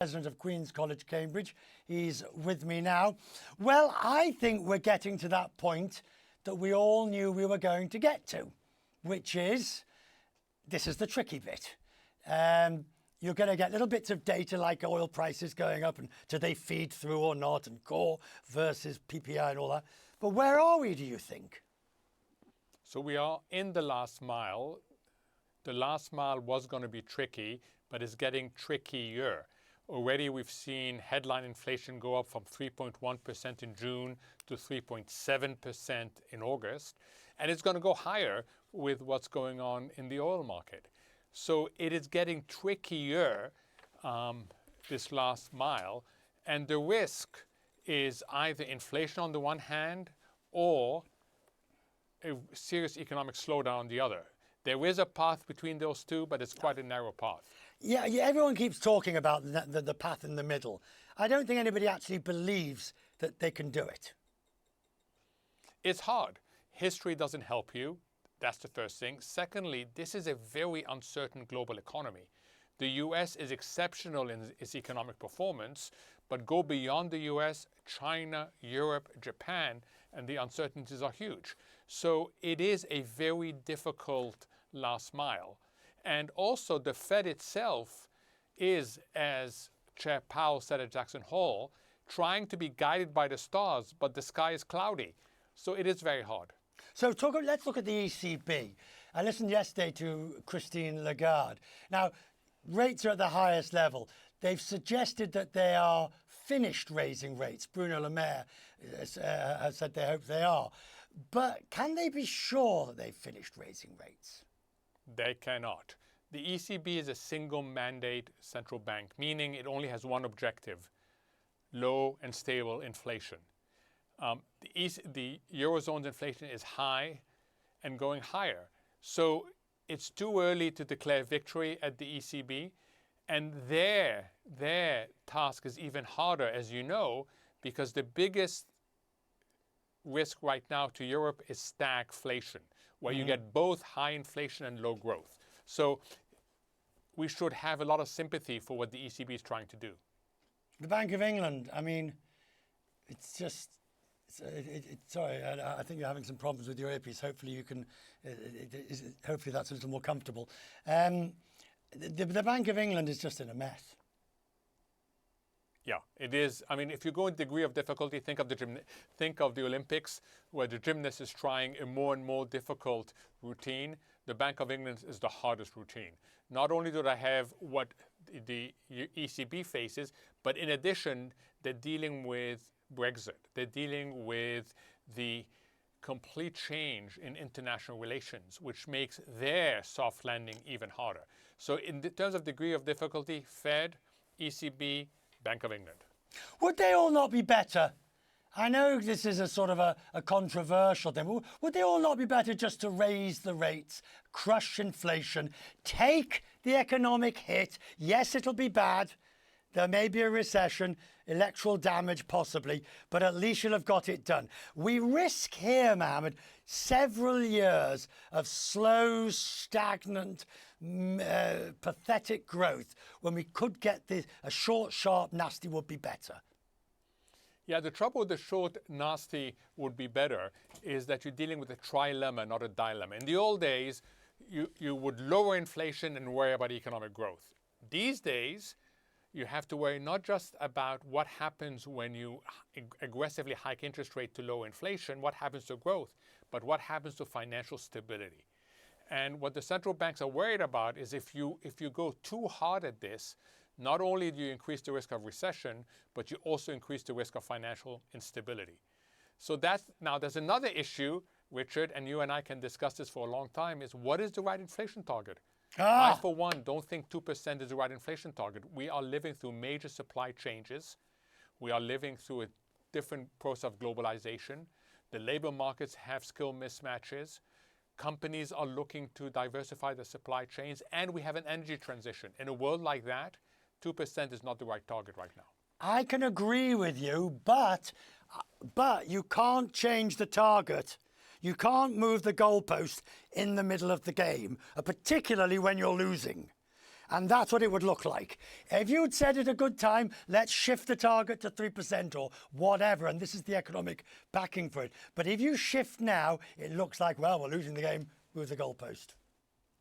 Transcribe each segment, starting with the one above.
President of Queen's College, Cambridge. He's with me now. Well, I think we're getting to that point that we all knew we were going to get to, which is, this is the tricky bit. You're going to get little bits of data like oil prices going up and do they feed through or not, and core versus PPI and all that. But where are we, do you think? So we are in the last mile. The last mile was going to be tricky, but it's getting trickier. Already we've seen headline inflation go up from 3.1% in June to 3.7% in August. And it's going to go higher with what's going on in the oil market. So it is getting trickier, this last mile. And the risk is either inflation on the one hand or a serious economic slowdown on the other. There is a path between those two, but it's quite a narrow path. Yeah, everyone keeps talking about the path in the middle. I don't think anybody actually believes that they can do it. It's hard. History doesn't help you. That's the first thing. Secondly, this is a very uncertain global economy. The US is exceptional in its economic performance, but go beyond the US, China, Europe, Japan, and the uncertainties are huge. So it is a very difficult last mile. And also the Fed itself is, as Chair Powell said at Jackson Hole, trying to be guided by the stars, but the sky is cloudy. So it is very hard. So let's look at the ECB. I listened yesterday to Christine Lagarde. Now, rates are at the highest level. They've suggested that they are finished raising rates. Bruno Le Maire has said they hope they are. But can they be sure that they've finished raising rates? They cannot. The ECB is a single mandate central bank, meaning it only has one objective: low and stable inflation. The Eurozone's inflation is high and going higher. So it's too early to declare victory at the ECB. And their task is even harder, as you know, because the biggest risk right now to Europe is stagflation, where you get both high inflation and low growth. So we should have a lot of sympathy for what the ECB is trying to do. The Bank of England, I mean, it's just, sorry, I think you're having some problems with your earpiece. Hopefully you can, hopefully that's a little more comfortable. The Bank of England is just in a mess. Yeah, it is. I mean, if you go in degree of difficulty, think of the Olympics, where the gymnast is trying a more and more difficult routine. The Bank of England is the hardest routine. Not only do they have what the ECB faces, but in addition, they're dealing with Brexit. They're dealing with the complete change in international relations, which makes their soft landing even harder. So in terms of degree of difficulty, Fed, ECB, Bank of England. Would they all not be better? I know this is a sort of a controversial thing, but would they all not be better just to raise the rates, crush inflation, take the economic hit? Yes, it'll be bad. There may be a recession, electoral damage possibly, but at least you'll have got it done. We risk here, Mohammed, several years of slow, stagnant, pathetic growth when we could get a short, sharp, nasty would be better. Yeah, the trouble with the short, nasty would be better is that you're dealing with a trilemma, not a dilemma. In the old days, you would lower inflation and worry about economic growth. These days, you have to worry not just about what happens when you aggressively hike interest rate to lower inflation, what happens to growth, but what happens to financial stability. And what the central banks are worried about is if you go too hard at this, not only do you increase the risk of recession, but you also increase the risk of financial instability. So now there's another issue, Richard, and you and I can discuss this for a long time, is what is the right inflation target? I, for one, don't think 2% is the right inflation target. We are living through major supply changes. We are living through a different process of globalization. The labor markets have skill mismatches. Companies are looking to diversify their supply chains, and we have an energy transition. In a world like that, 2% is not the right target right now. I can agree with you, but you can't change the target. You can't move the goalpost in the middle of the game, particularly when you're losing. And that's what it would look like. If you'd said at a good time, let's shift the target to 3% or whatever, and this is the economic backing for it. But if you shift now, it looks like, well, we're losing the game with the goalpost.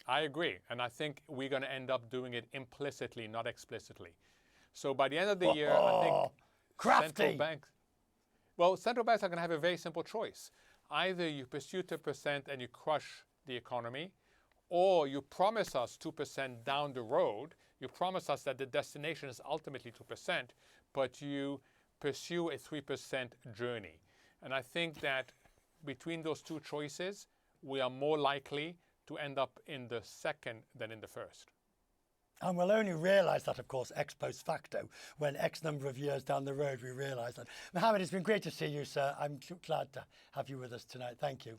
I agree. And I think we're going to end up doing it implicitly, not explicitly. So by the end of the year, I think crafty. Central banks are going to have a very simple choice. Either you pursue 2% and you crush the economy, or you promise us 2% down the road. You promise us that the destination is ultimately 2%, but you pursue a 3% journey. And I think that between those two choices, we are more likely to end up in the second than in the first. And we'll only realise that, of course, ex post facto, when X number of years down the road we realise that. Mohammed, it's been great to see you, sir. I'm glad to have you with us tonight. Thank you.